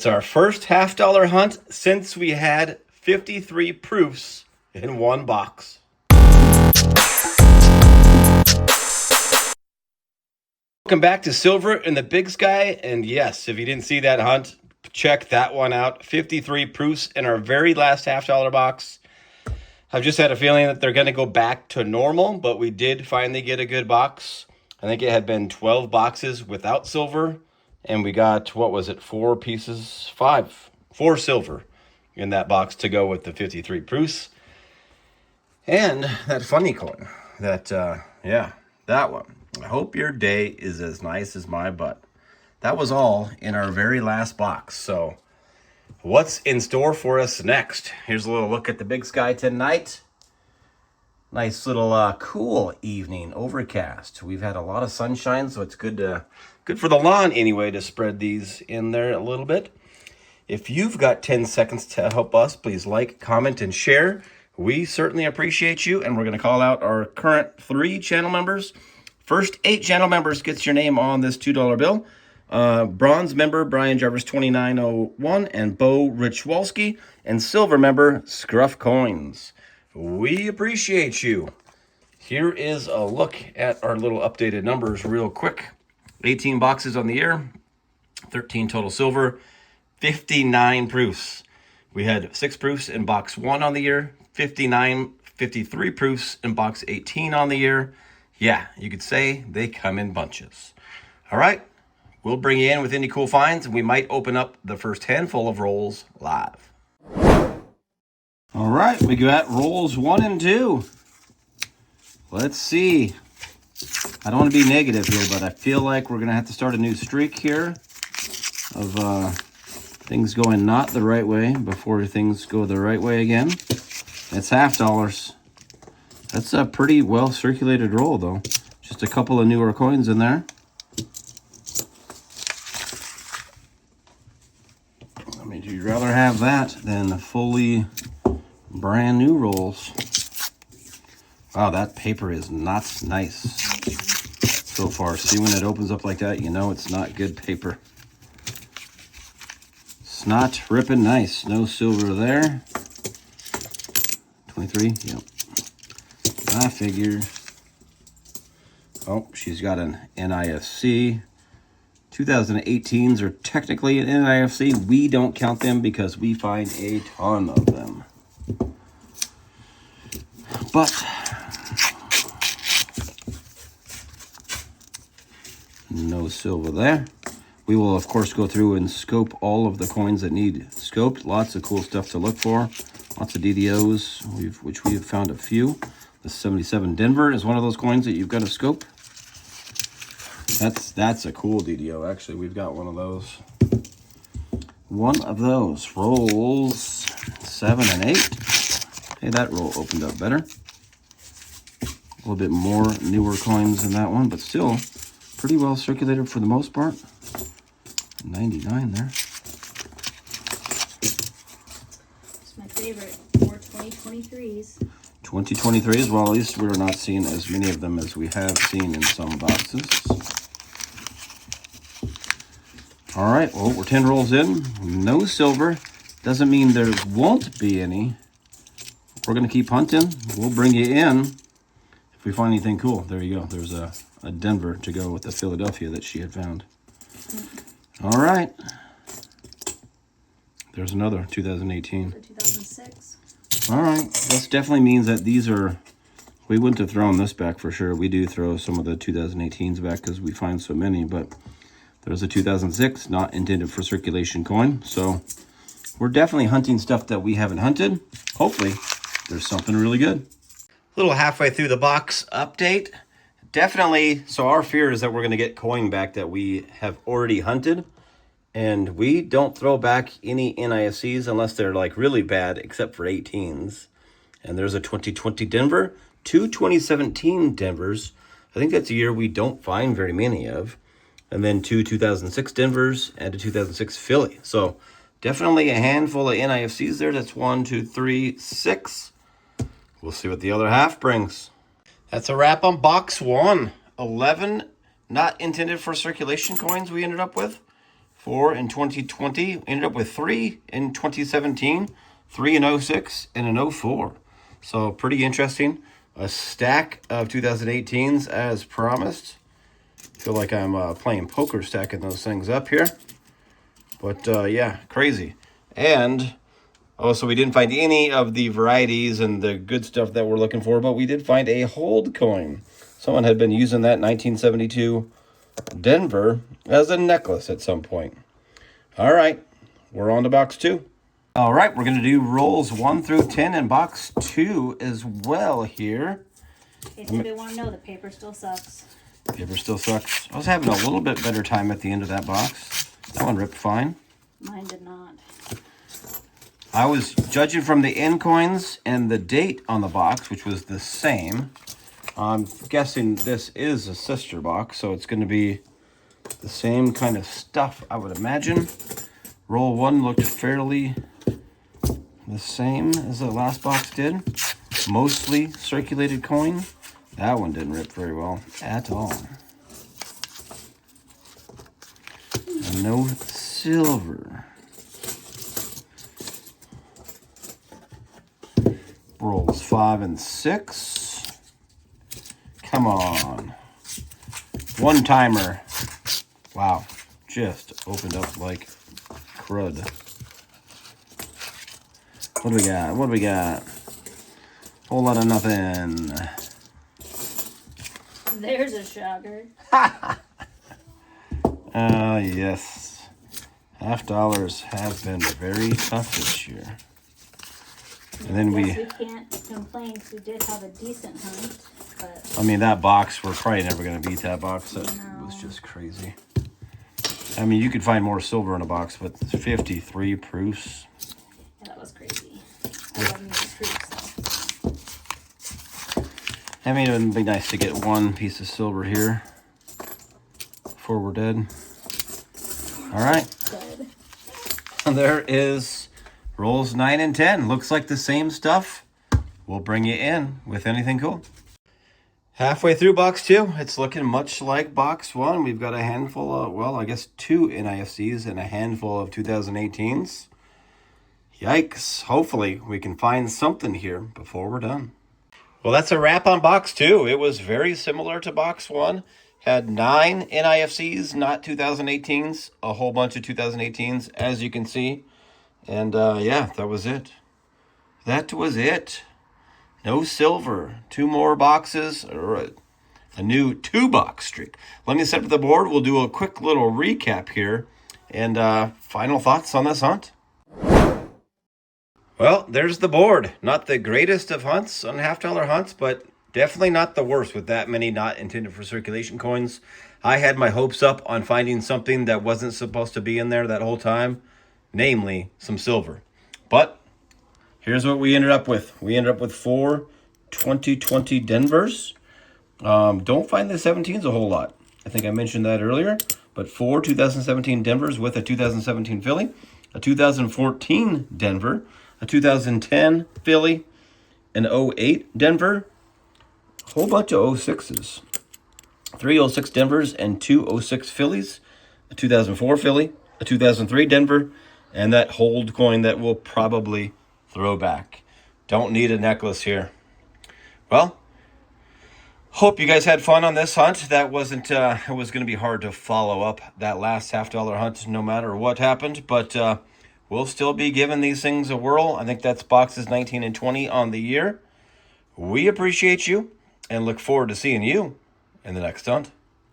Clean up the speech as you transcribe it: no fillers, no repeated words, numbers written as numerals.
It's our first $half hunt since we had 53 proofs in one box. Welcome back to Silver in the Big Sky. And yes, if you didn't see that hunt, check that one out. 53 proofs in our very last $half box. I've just had a feeling that they're going to go back to normal, but we did finally get a good box. I think it had been 12 boxes without silver, and we got, what was it, 4 silver in that box to go with the 53 proofs. And that funny coin, that one. I hope your day is as nice as my butt. That was all in our very last box. So what's in store for us next? Here's a little look at the Big Sky tonight. Nice little cool evening, overcast. We've had a lot of sunshine, so it's good for the lawn anyway to spread these in there a little bit. If you've got 10 seconds to help us, please like, comment, and share. We certainly appreciate you, and we're going to call out our current 3 channel members. First 8 channel members gets your name on this $2 bill. Bronze member, Brian Jarvis 2901 and Bo Richwalski. And silver member, Scruff Coins. We appreciate you. Here is a look at our little updated numbers real quick. 18 boxes on the year, 13 total silver, 59 proofs. We had 6 proofs in box 1 on the year, 53 proofs in box 18 on the year. Yeah, you could say they come in bunches. All right, we'll bring you in with any cool finds, and we might open up the first handful of rolls live. All right, we got rolls 1 and 2. Let's see. I don't want to be negative here, but I feel like we're going to have to start a new streak here of things going not the right way before things go the right way again. It's $half. That's a pretty well circulated roll, though. Just a couple of newer coins in there. I mean, you'd rather have that than fully brand new rolls. Wow, that paper is not nice so far. See, when it opens up like that, you know it's not good paper. It's not ripping nice. No silver there. 23, yep. I figured. Oh, she's got an NIFC. 2018s are technically an NIFC. We don't count them because we find a ton of them. But no silver there. We will, of course, go through and scope all of the coins that need scoped. Lots of cool stuff to look for. Lots of DDOs, which we have found a few. The 77 Denver is one of those coins that you've got to scope. That's a cool DDO. Actually, we've got one of those. One of those. Rolls 7 and 8. Hey, that roll opened up better. A little bit more newer coins in that one, but still pretty well circulated for the most part. 99 there. It's my favorite. More 2023s. 2023s, well, at least we're not seeing as many of them as we have seen in some boxes. All right, well, we're 10 rolls in. No silver. Doesn't mean there won't be any. We're going to keep hunting. We'll bring you in if we find anything cool. There you go. There's a Denver to go with the Philadelphia that she had found. All right. There's another 2018. For 2006. All right. This definitely means that these are... We wouldn't have thrown this back for sure. We do throw some of the 2018s back because we find so many, but there's a 2006 not intended for circulation coin. So we're definitely hunting stuff that we haven't hunted. Hopefully there's something really good. A little halfway through the box update. Definitely, so our fear is that we're going to get coin back that we have already hunted. And we don't throw back any NIFCs unless they're like really bad, except for 18s. And there's a 2020 Denver, 2 2017 Denvers. I think that's a year we don't find very many of. And then 2 2006 Denvers and a 2006 Philly. So definitely a handful of NIFCs there. That's 1, 2, 3, 6. We'll see what the other half brings. That's a wrap on box 1. 11 not intended for circulation coins we ended up with. 4 in 2020. Ended up with 3 in 2017, 3 in 06, and an 04. So pretty interesting. A stack of 2018s as promised. Feel like I'm playing poker, stacking those things up here. But yeah, crazy. And so we didn't find any of the varieties and the good stuff that we're looking for, but we did find a hold coin. Someone had been using that 1972 Denver as a necklace at some point. All right, we're on to box 2. All right, we're going to do rolls 1 through 10 in box 2 as well here. In case anybody want to know, the paper still sucks. Paper still sucks. I was having a little bit better time at the end of that box. That one ripped fine. Mine did not. I was judging from the end coins and the date on the box, which was the same. I'm guessing this is a sister box, so it's going to be the same kind of stuff, I would imagine. Roll 1 looked fairly the same as the last box did. Mostly circulated coin. That one didn't rip very well at all. And no silver. Rolls 5 and 6. Come on. One timer. Wow. Just opened up like crud. What do we got? What do we got? Whole lot of nothing. There's a shocker. Yes. $half have been very tough this year. And then we can't complain because we did have a decent hunt. But I mean, that box, we're probably never going to beat that box. That was just crazy. I mean, you could find more silver in a box, but 53 proofs. Yeah, that was crazy. I wasn't even proofs, though. I mean, it would be nice to get one piece of silver here before we're dead. All right. Good. And there is rolls 9 and 10. Looks like the same stuff. We'll bring you in with anything cool. Halfway through box 2, it's looking much like box 1. We've got a handful of, well, I guess 2 NIFCs and a handful of 2018s. Yikes. Hopefully we can find something here before we're done. Well, that's a wrap on box 2. It was very similar to box 1. Had 9 NIFCs, not 2018s. A whole bunch of 2018s, as you can see. And yeah, that was it. That was it. No silver. 2 more boxes, or a new 2-box streak. Let me set up the board. We'll do a quick little recap here. And final thoughts on this hunt. Well, there's the board. Not the greatest of hunts on $half hunts, but definitely not the worst with that many not intended for circulation coins. I had my hopes up on finding something that wasn't supposed to be in there that whole time, namely some silver. But here's what we ended up with. We ended up with 4 2020 Denvers. Don't find the 17s a whole lot. I think I mentioned that earlier. But 4 2017 Denvers with a 2017 Philly, a 2014 Denver, a 2010 Philly, an 08 Denver, a whole bunch of 06s. 3 06 Denvers and 2 06 Phillies, a 2004 Philly, a 2003 Denver, and that hold coin that we'll probably throw back. Don't need a necklace here. Well, hope you guys had fun on this hunt. That wasn't, it was going to be hard to follow up that last $half hunt no matter what happened, but we'll still be giving these things a whirl. I think that's boxes 19 and 20 on the year. We appreciate you and look forward to seeing you in the next hunt.